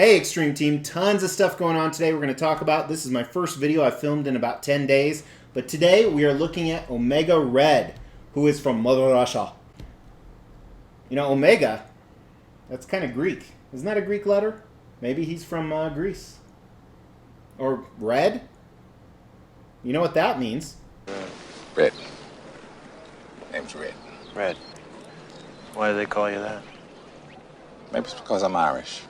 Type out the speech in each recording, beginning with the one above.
Hey Extreme Team, tons of stuff going on today we're going to talk about. This is my first video I filmed in about 10 days. But today we are looking at Omega Red, who is from Mother Russia. You know, Omega, that's kind of Greek. Isn't that a Greek letter? Maybe he's from Greece. Or red? You know what that means. Red. Name's Red. Red. Why do they call you that? Maybe it's because I'm Irish.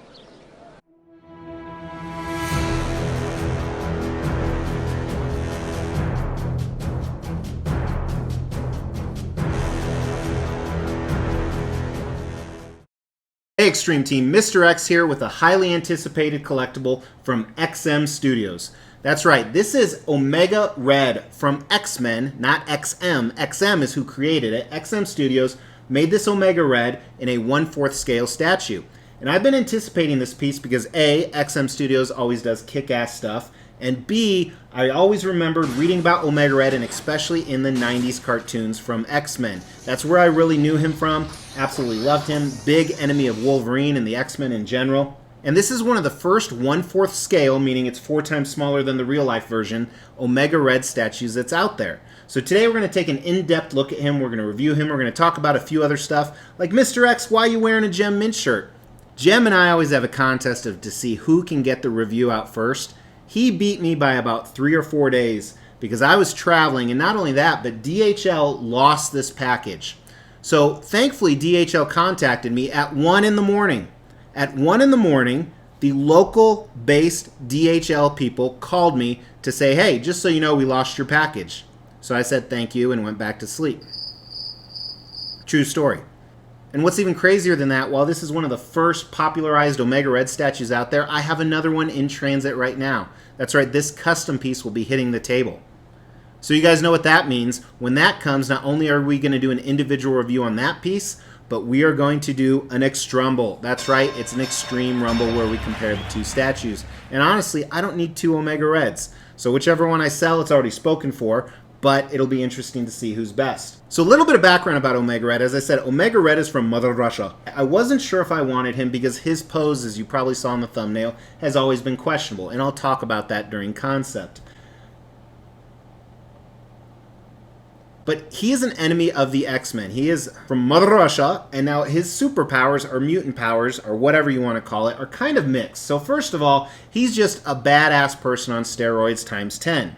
Hey Extreme Team, Mr. X here with a highly anticipated collectible from XM Studios. That's right, this is Omega Red from X-Men, not XM. XM is who created it. XM Studios made this Omega Red in a 1/4 scale statue. And I've been anticipating this piece because A, XM Studios always does kick-ass stuff, and B, I always remembered reading about Omega Red, and especially in the 90s cartoons from X-Men. That's where I really knew him from. Absolutely loved him. Big enemy of Wolverine and the X-Men in general. And this is one of the first 1/4 scale, meaning it's 4 times smaller than the real-life version, Omega Red statues that's out there. So today we're going to take an in-depth look at him. We're going to review him. We're going to talk about a few other stuff, like Mr. X, why are you wearing a Gem Mint shirt? Jem and I always have a contest to see who can get the review out first. He beat me by about 3 or 4 days because I was traveling, and not only that, but DHL lost this package. So thankfully DHL contacted me at 1 in the morning. At 1 in the morning, the local-based DHL people called me to say, hey, just so you know, we lost your package. So I said thank you and went back to sleep. True story. And what's even crazier than that, while this is one of the first popularized Omega Red statues out there, I have another one in transit right now. That's right, this custom piece will be hitting the table. So you guys know what that means. When that comes, not only are we going to do an individual review on that piece, but we are going to do an Extrumble. That's right, it's an Extreme Rumble where we compare the two statues. And honestly, I don't need 2 Omega Reds. So whichever one I sell, it's already spoken for, but it'll be interesting to see who's best. So a little bit of background about Omega Red. As I said, Omega Red is from Mother Russia. I wasn't sure if I wanted him because his pose, as you probably saw in the thumbnail, has always been questionable, and I'll talk about that during concept. But he is an enemy of the X-Men. He is from Mother Russia, and now his superpowers, or mutant powers, or whatever you want to call it, are kind of mixed. So first of all, he's just a badass person on steroids times 10.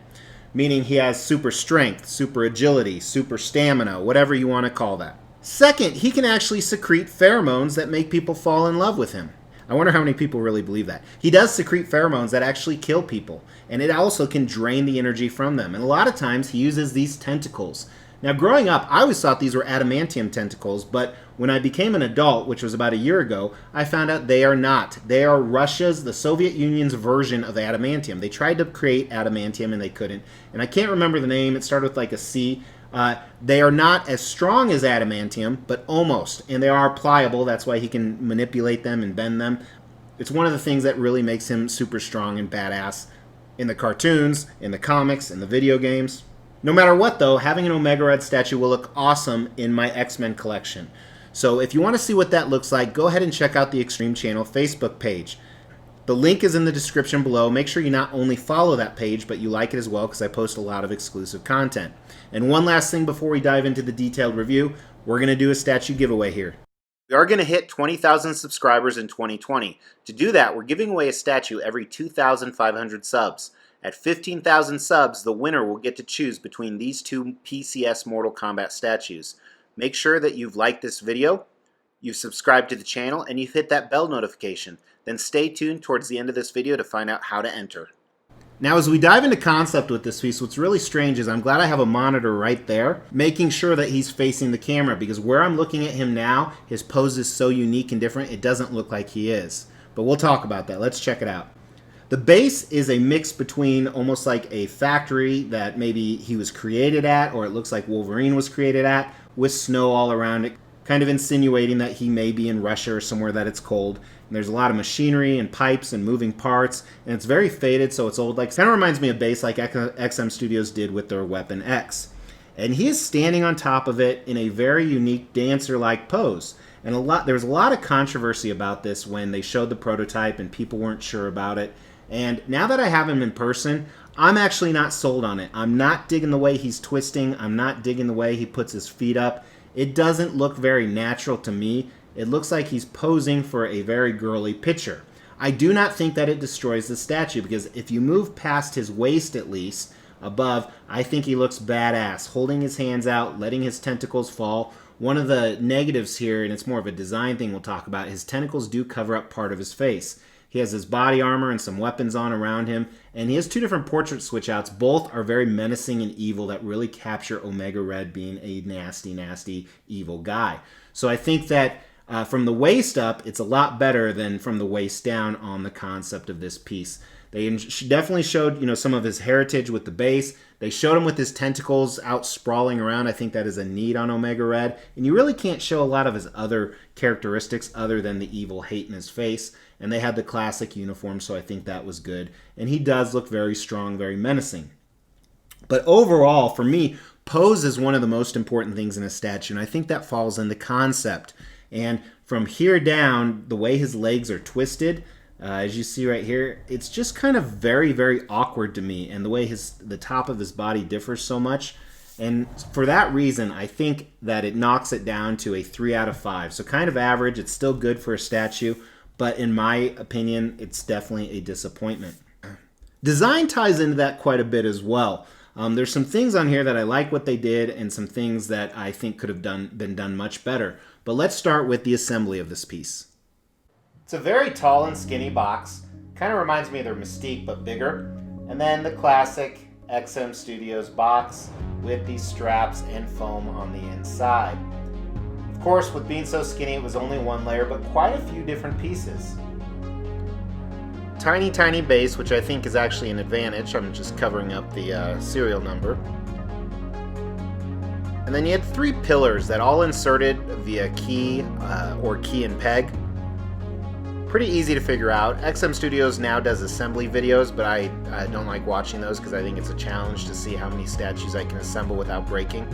Meaning he has super strength, super agility, super stamina, whatever you want to call that. Second, he can actually secrete pheromones that make people fall in love with him. I wonder how many people really believe that. He does secrete pheromones that actually kill people, and it also can drain the energy from them. And a lot of times he uses these tentacles. Now growing up, I always thought these were adamantium tentacles, but when I became an adult, which was about a year ago, I found out they are not. They are Russia's, the Soviet Union's version of adamantium. They tried to create adamantium and they couldn't. And I can't remember the name. It started with like a C. They are not as strong as adamantium, but almost. And they are pliable. That's why he can manipulate them and bend them. It's one of the things that really makes him super strong and badass in the cartoons, in the comics, in the video games. No matter what, though, having an Omega Red statue will look awesome in my X-Men collection. So if you want to see what that looks like, go ahead and check out the Extreme Channel Facebook page. The link is in the description below. Make sure you not only follow that page, but you like it as well, because I post a lot of exclusive content. And one last thing before we dive into the detailed review, we're going to do a statue giveaway here. We are going to hit 20,000 subscribers in 2020. To do that, we're giving away a statue every 2,500 subs. At 15,000 subs, the winner will get to choose between these 2 PCS Mortal Kombat statues. Make sure that you've liked this video, you've subscribed to the channel, and you've hit that bell notification. Then stay tuned towards the end of this video to find out how to enter. Now as we dive into concept with this piece, what's really strange is I'm glad I have a monitor right there, making sure that he's facing the camera, because where I'm looking at him now, his pose is so unique and different, it doesn't look like he is. But we'll talk about that. Let's check it out. The base is a mix between almost like a factory that maybe he was created at, or it looks like Wolverine was created at, with snow all around it, kind of insinuating that he may be in Russia or somewhere that it's cold. And there's a lot of machinery and pipes and moving parts, and it's very faded, so it's old. Like, kind of reminds me of base like XM Studios did with their Weapon X. And he is standing on top of it in a very unique dancer-like pose. And there was a lot of controversy about this when they showed the prototype and people weren't sure about it. And now that I have him in person, I'm actually not sold on it. I'm not digging the way he's twisting. I'm not digging the way he puts his feet up. It doesn't look very natural to me. It looks like he's posing for a very girly picture. I do not think that it destroys the statue, because if you move past his waist at least, above, I think he looks badass, holding his hands out, letting his tentacles fall. One of the negatives here, and it's more of a design thing we'll talk about, his tentacles do cover up part of his face. He has his body armor and some weapons on around him, and he has two different portrait switch outs. Both are very menacing and evil that really capture Omega Red being a nasty, nasty, evil guy. So I think that from the waist up, it's a lot better than from the waist down on the concept of this piece. They definitely showed, some of his heritage with the base. They showed him with his tentacles out sprawling around. I think that is a need on Omega Red. And you really can't show a lot of his other characteristics other than the evil hate in his face. And they had the classic uniform, so I think that was good. And he does look very strong, very menacing. But overall, for me, pose is one of the most important things in a statue. And I think that falls into concept. And from here down, the way his legs are twisted, as you see right here, it's just kind of very, very awkward to me. And the way the top of his body differs so much. And for that reason, I think that it knocks it down to a 3 out of 5. So kind of average. It's still good for a statue. But in my opinion, it's definitely a disappointment. Design ties into that quite a bit as well. There's some things on here that I like what they did, and some things that I think could have been done much better. But let's start with the assembly of this piece. It's a very tall and skinny box. Kind of reminds me of their Mystique, but bigger. And then the classic XM Studios box with these straps and foam on the inside. Of course, with being so skinny, it was only one layer, but quite a few different pieces. Tiny, tiny base, which I think is actually an advantage. I'm just covering up the serial number. And then you had 3 pillars that all inserted via key or key and peg. Pretty easy to figure out. XM Studios now does assembly videos, but I don't like watching those because I think it's a challenge to see how many statues I can assemble without breaking.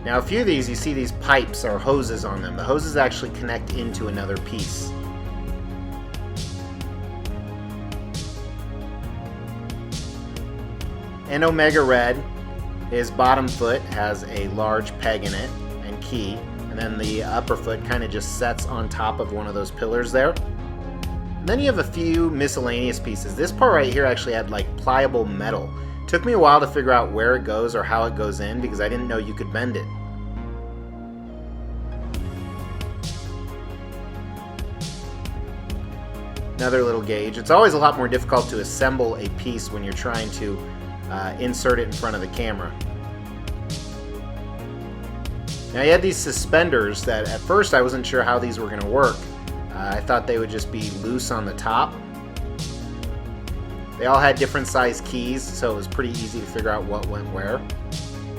Now a few of these, you see these pipes or hoses on them. The hoses actually connect into another piece. And Omega Red, his bottom foot has a large peg in it and key, and then the upper foot kind of just sets on top of one of those pillars there. And then you have a few miscellaneous pieces. This part right here actually had like pliable metal. Took me a while to figure out where it goes or how it goes in because I didn't know you could bend it. Another little gauge. It's always a lot more difficult to assemble a piece when you're trying to insert it in front of the camera. Now you had these suspenders that at first I wasn't sure how these were going to work. I thought they would just be loose on the top. They all had different size keys, so it was pretty easy to figure out what went where.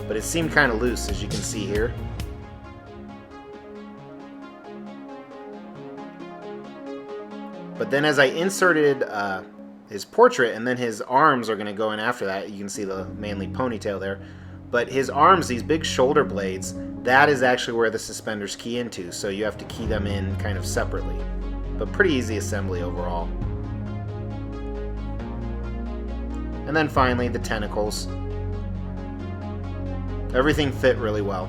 But it seemed kind of loose, as you can see here. But then as I inserted his portrait, and then his arms are going to go in after that, you can see the manly ponytail there. But his arms, these big shoulder blades, that is actually where the suspenders key into, so you have to key them in kind of separately. But pretty easy assembly overall. And then finally, the tentacles. Everything fit really well.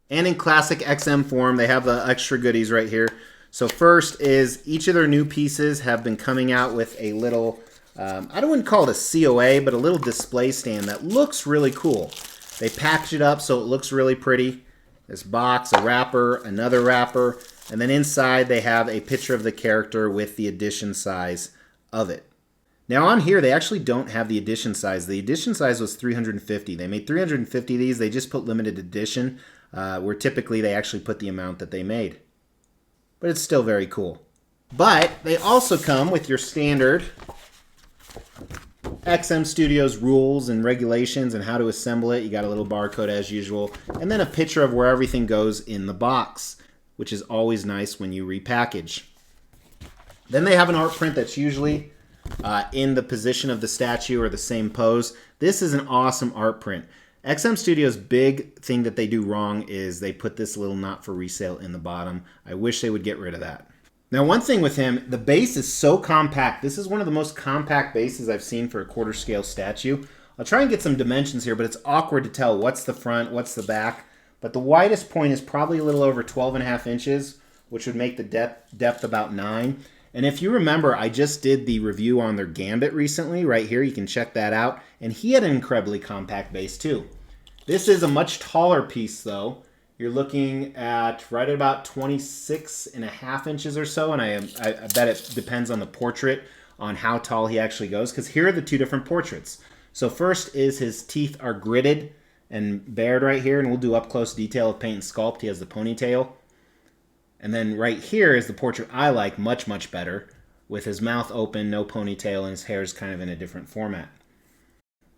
And in classic XM form, they have the extra goodies right here. So first is each of their new pieces have been coming out with a little, I wouldn't call it a COA, but a little display stand that looks really cool. They package it up so it looks really pretty. This box, a wrapper, another wrapper, and then inside they have a picture of the character with the edition size of it. Now on here, they actually don't have the edition size. The edition size was 350. They made 350 of these. They just put limited edition, where typically they actually put the amount that they made. But it's still very cool. But they also come with your standard XM Studios rules and regulations and how to assemble it. You got a little barcode as usual, and then a picture of where everything goes in the box, which is always nice when you repackage. Then they have an art print that's usually in the position of the statue or the same pose. This is an awesome art print. XM Studios' big thing that they do wrong is they put this little not for resale in the bottom. I wish they would get rid of that. Now, one thing with him, the base is so compact. This is one of the most compact bases I've seen for a quarter scale statue. I'll try and get some dimensions here, but it's awkward to tell what's the front, what's the back. But the widest point is probably a little over 12.5 inches, which would make the depth about 9. And if you remember, I just did the review on their Gambit recently. Right here, you can check that out. And he had an incredibly compact base too. This is a much taller piece though. You're looking at right at about 26.5 inches or so, and I bet it depends on the portrait on how tall he actually goes, because here are the two different portraits. So first is his teeth are gritted and bared right here, and we'll do up close detail of paint and sculpt. He has the ponytail. And then right here is the portrait I like much, much better, with his mouth open, no ponytail, and his hair is kind of in a different format.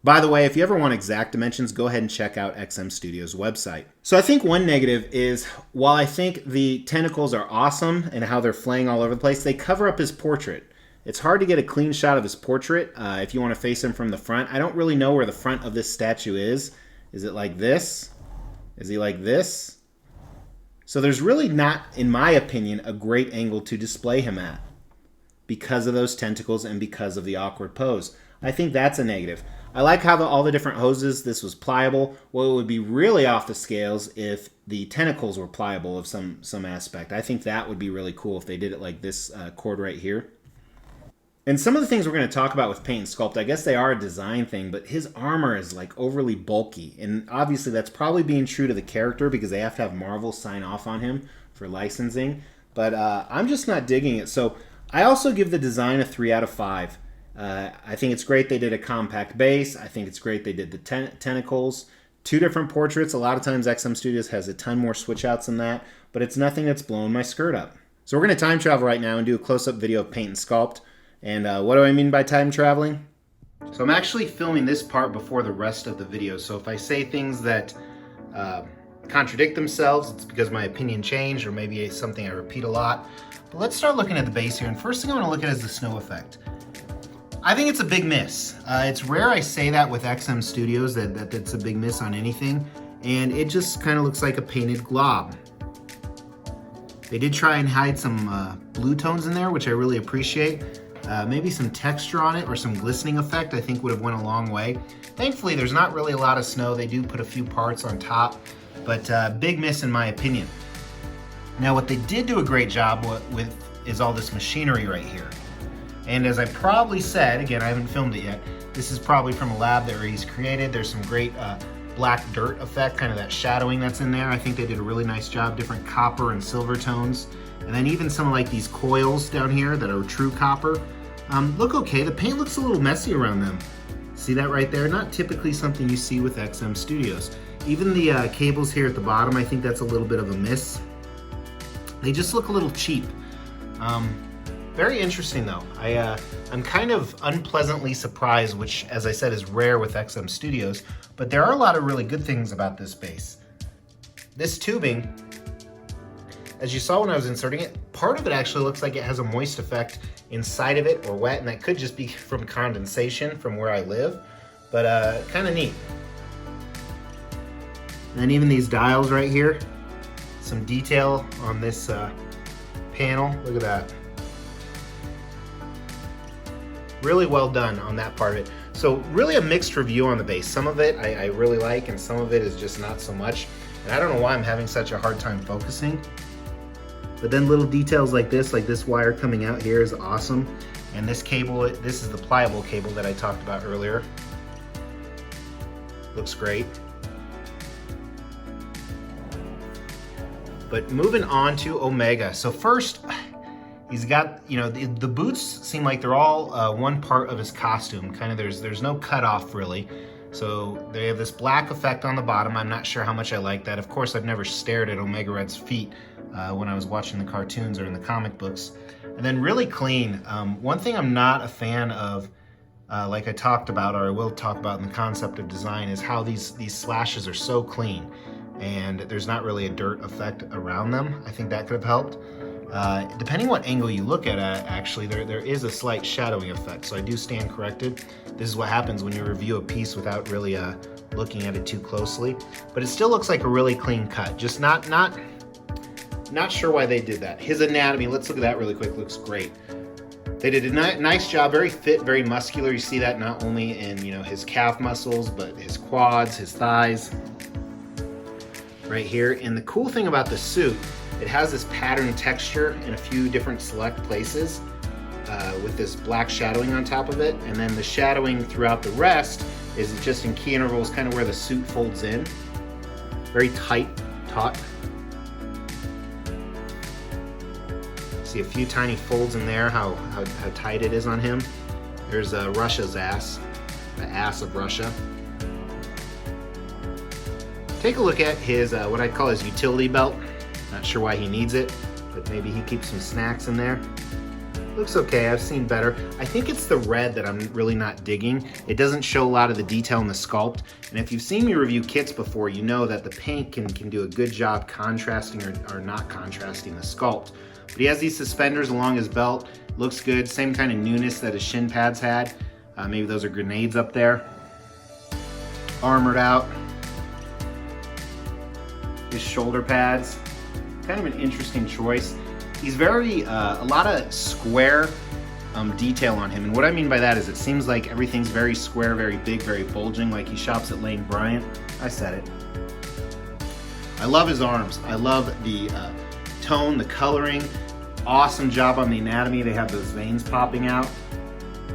By the way, if you ever want exact dimensions, go ahead and check out XM Studios' website. So I think one negative is, while I think the tentacles are awesome and how they're flaying all over the place, they cover up his portrait. It's hard to get a clean shot of his portrait if you want to face him from the front. I don't really know where the front of this statue is. Is it like this? Is he like this? So there's really not, in my opinion, a great angle to display him at because of those tentacles and because of the awkward pose. I think that's a negative. I like how all the different hoses, this was pliable. Well, it would be really off the scales if the tentacles were pliable of some aspect. I think that would be really cool if they did it like this cord right here. And some of the things we're going to talk about with paint and sculpt, I guess they are a design thing, but his armor is like overly bulky. And obviously that's probably being true to the character because they have to have Marvel sign off on him for licensing. But I'm just not digging it. So I also give the design a 3 out of 5. I think it's great they did a compact base. I think it's great they did the tentacles. 2 different portraits. A lot of times XM Studios has a ton more switch outs than that, but it's nothing that's blowing my skirt up. So we're going to time travel right now and do a close-up video of paint and sculpt. And what do I mean by time traveling? So I'm actually filming this part before the rest of the video. So if I say things that contradict themselves, it's because my opinion changed or maybe it's something I repeat a lot. But let's start looking at the base here. And first thing I want to look at is the snow effect. I think it's a big miss. It's rare I say that with XM Studios, that it's a big miss on anything. And it just kind of looks like a painted glob. They did try and hide some blue tones in there, which I really appreciate. Maybe some texture on it or some glistening effect I think would have went a long way. Thankfully, there's not really a lot of snow. They do put a few parts on top, but big miss in my opinion. Now, what they did do a great job with is all this machinery right here. And as I probably said, again, I haven't filmed it yet, this is probably from a lab that he's created. There's some great black dirt effect, kind of that shadowing that's in there. I think they did a really nice job, different copper and silver tones. And then even some of like these coils down here that are true copper look okay. The paint looks a little messy around them. See that right there? Not typically something you see with XM Studios. Even the cables here at the bottom, I think that's a little bit of a miss. They just look a little cheap. Very interesting though. I'm kind of unpleasantly surprised, which as I said is rare with XM Studios, but there are a lot of really good things about this base. This tubing, as you saw when I was inserting it, part of it actually looks like it has a moist effect inside of it or wet, and that could just be from condensation from where I live, but kind of neat. And then even these dials right here, some detail on this panel, look at that. Really well done on that part of it. So really a mixed review on the base. Some of it I really like and some of it is just not so much. And I don't know why I'm having such a hard time focusing. But then little details like this wire coming out here is awesome. And this cable, this is the pliable cable that I talked about earlier. Looks great. But moving on to Omega. So first, he's got, you know, the boots seem like they're all one part of his costume. Kind of there's no cutoff really. So they have this black effect on the bottom. I'm not sure how much I like that. Of course, I've never stared at Omega Red's feet when I was watching the cartoons or in the comic books. And then really clean. One thing I'm not a fan of, like I talked about, or I will talk about in the concept of design, is how these slashes are so clean and there's not really a dirt effect around them. I think that could have helped. Depending what angle you look at it, actually, there is a slight shadowing effect, so I do stand corrected. This is what happens when you review a piece without really looking at it too closely. But it still looks like a really clean cut. Just not sure why they did that. His anatomy, let's look at that really quick, looks great. They did a nice job, very fit, very muscular. You see that not only in his calf muscles, but his quads, his thighs, right here. And the cool thing about the suit, it has this pattern texture in a few different select places with this black shadowing on top of it. And then the shadowing throughout the rest is just in key intervals, kind of where the suit folds in. Very tight, taut. See a few tiny folds in there, how tight it is on him. There's Russia's ass, the ass of Russia. Take a look at his, what I call his utility belt. Not sure why he needs it, but maybe he keeps some snacks in there. Looks okay, I've seen better. I think it's the red that I'm really not digging. It doesn't show a lot of the detail in the sculpt, and if you've seen me review kits before, you know that the paint can do a good job contrasting or not contrasting the sculpt. But he has these suspenders along his belt, looks good, same kind of newness that his shin pads had. Maybe those are grenades up there. Armored out. His shoulder pads, kind of an interesting choice. He's very, a lot of square detail on him. And what I mean by that is it seems like everything's very square, very big, very bulging, like he shops at Lane Bryant. I said it. I love his arms. I love the tone, the coloring. Awesome job on the anatomy. They have those veins popping out,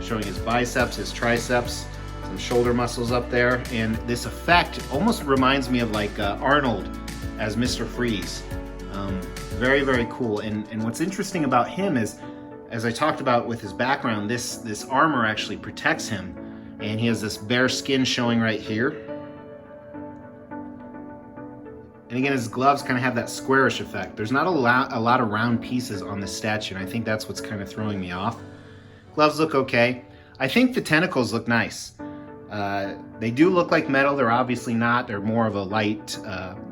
showing his biceps, his triceps, some shoulder muscles up there. And this effect almost reminds me of like Arnold as Mr. Freeze. Very, very cool. And what's interesting about him is, as I talked about with his background, this armor actually protects him. And he has this bare skin showing right here. And again, his gloves kind of have that squarish effect. There's not a lot of round pieces on this statue, and I think that's what's kind of throwing me off. Gloves look okay. I think the tentacles look nice. They do look like metal. They're obviously not. They're more of a light,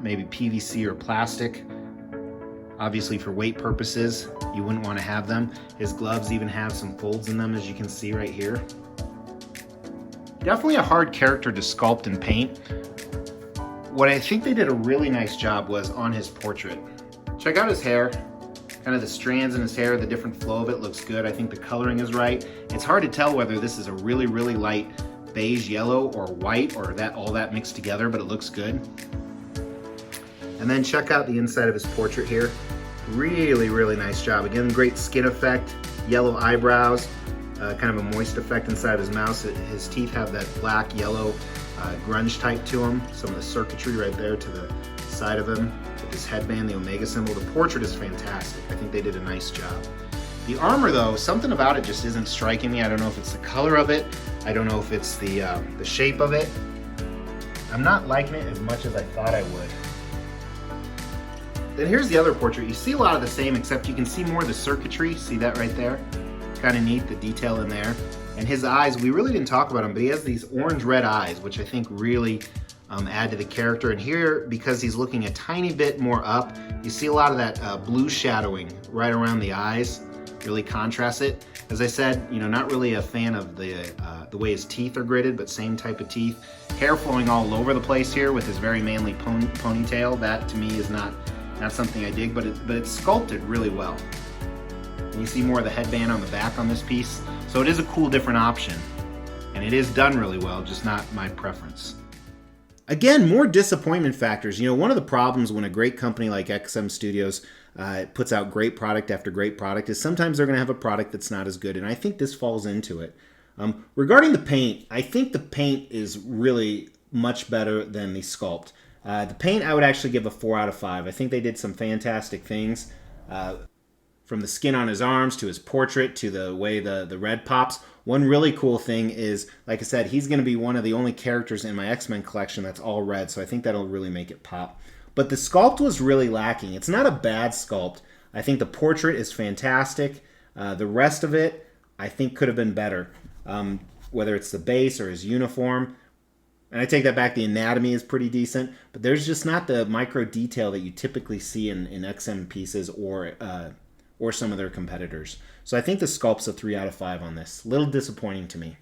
maybe PVC or plastic. Obviously for weight purposes, you wouldn't want to have them. His gloves even have some folds in them, as you can see right here. Definitely a hard character to sculpt and paint. What I think they did a really nice job was on his portrait. Check out his hair, kind of the strands in his hair, the different flow of it looks good. I think the coloring is right. It's hard to tell whether this is a really, really light beige yellow or white or all that mixed together, but it looks good. And then check out the inside of his portrait here. Really, really nice job. Again, great skin effect, yellow eyebrows, kind of a moist effect inside of his mouth. His teeth have that black, yellow, grunge type to them. Some of the circuitry right there to the side of him with this headband, the Omega symbol. The portrait is fantastic. I think they did a nice job. The armor though, something about it just isn't striking me. I don't know if it's the color of it. I don't know if it's the shape of it. I'm not liking it as much as I thought I would. Then here's the other portrait. You see a lot of the same, except you can see more of the circuitry. See that right there? Kind of neat, the detail in there. And his eyes, we really didn't talk about him, but he has these orange-red eyes, which I think really add to the character. And here, because he's looking a tiny bit more up, you see a lot of that blue shadowing right around the eyes. Really contrasts it. As I said, not really a fan of the way his teeth are gridded, but same type of teeth. Hair flowing all over the place here with his very manly ponytail. That to me is not something I dig, but it's sculpted really well. And you see more of the headband on the back on this piece. So it is a cool different option. And it is done really well, just not my preference. Again, more disappointment factors. One of the problems when a great company like XM Studios puts out great product after great product is sometimes they're going to have a product that's not as good, and I think this falls into it. Regarding the paint, I think the paint is really much better than the sculpt. The paint, I would actually give a 4 out of 5. I think they did some fantastic things. From the skin on his arms to his portrait to the way the red pops. One really cool thing is, like I said, he's going to be one of the only characters in my X-Men collection that's all red, so I think that'll really make it pop. But the sculpt was really lacking. It's not a bad sculpt. I think the portrait is fantastic. The rest of it, I think, could have been better. Whether it's the base or his uniform. And I take that back, the anatomy is pretty decent, but there's just not the micro detail that you typically see in XM pieces or or some of their competitors. So I think the sculpt's a 3 out of 5 on this. A little disappointing to me.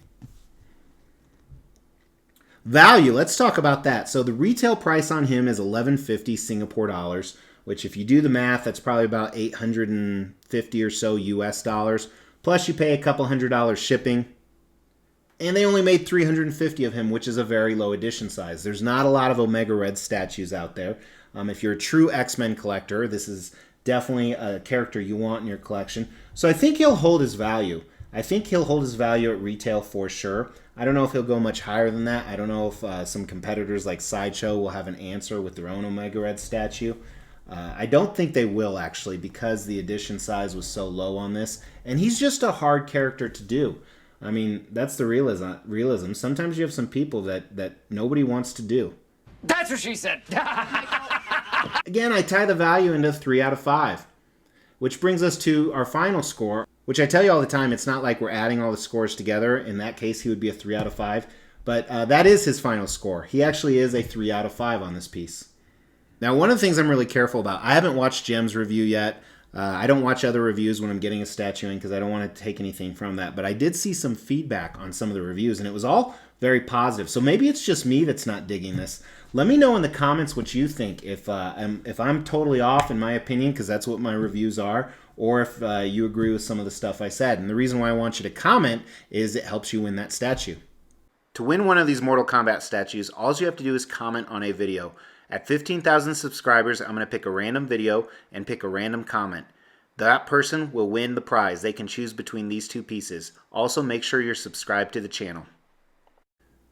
Value, let's talk about that. So the retail price on him is $11.50 Singapore dollars, which if you do the math, that's probably about 850 or so US dollars. Plus you pay a couple $100 shipping. And they only made 350 of him, which is a very low edition size. There's not a lot of Omega Red statues out there. If you're a true X-Men collector, this is definitely a character you want in your collection. So I think he'll hold his value. I think he'll hold his value at retail for sure. I don't know if he'll go much higher than that. I don't know if some competitors like Sideshow will have an answer with their own Omega Red statue. I don't think they will, actually, because the edition size was so low on this. And he's just a hard character to do. I mean, that's the realism. Sometimes you have some people that nobody wants to do. That's what she said. Again, I tie the value into 3 out of 5. Which brings us to our final score, which I tell you all the time, it's not like we're adding all the scores together. In that case, he would be a 3 out of 5. But that is his final score. He actually is a 3 out of 5 on this piece. Now, one of the things I'm really careful about, I haven't watched Jem's review yet. I don't watch other reviews when I'm getting a statue in because I don't want to take anything from that. But I did see some feedback on some of the reviews, and it was all very positive. So maybe it's just me that's not digging this. Let me know in the comments what you think. If I'm totally off in my opinion, because that's what my reviews are, or if you agree with some of the stuff I said. And the reason why I want you to comment is it helps you win that statue. To win one of these Mortal Kombat statues, all you have to do is comment on a video. At 15,000 subscribers, I'm going to pick a random video and pick a random comment. That person will win the prize. They can choose between these two pieces. Also, make sure you're subscribed to the channel.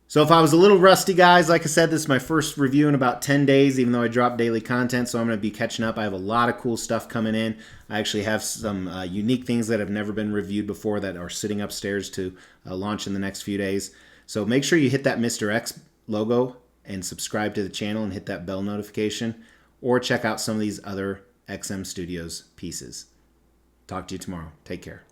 So if I was a little rusty, guys, like I said, this is my first review in about 10 days, even though I drop daily content, so I'm going to be catching up. I have a lot of cool stuff coming in. I actually have some unique things that have never been reviewed before that are sitting upstairs to launch in the next few days. So make sure you hit that Mr. X logo and subscribe to the channel and hit that bell notification, or check out some of these other XM Studios pieces. Talk to you tomorrow. Take care.